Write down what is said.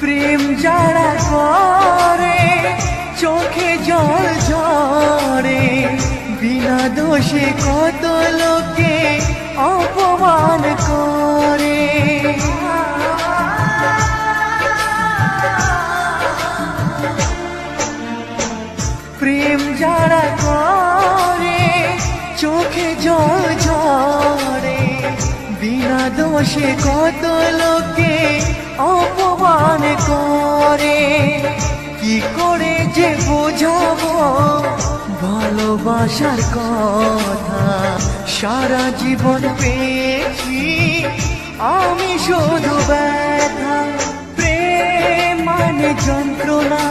প্রেম যারা করে চোখে জল ঝরে, বিনা দোষে কত লোকে অপমান করে। প্রেম যারা করে চোখে জল ঝরে, বিনা দোষে কত লোকে অপমান করে। কি করে যে বোঝাবো ভালোবাসার কথা, সারা জীবন পেয়েছি আমি শুধু ব্যথা। প্রেম মানে যন্ত্রণা,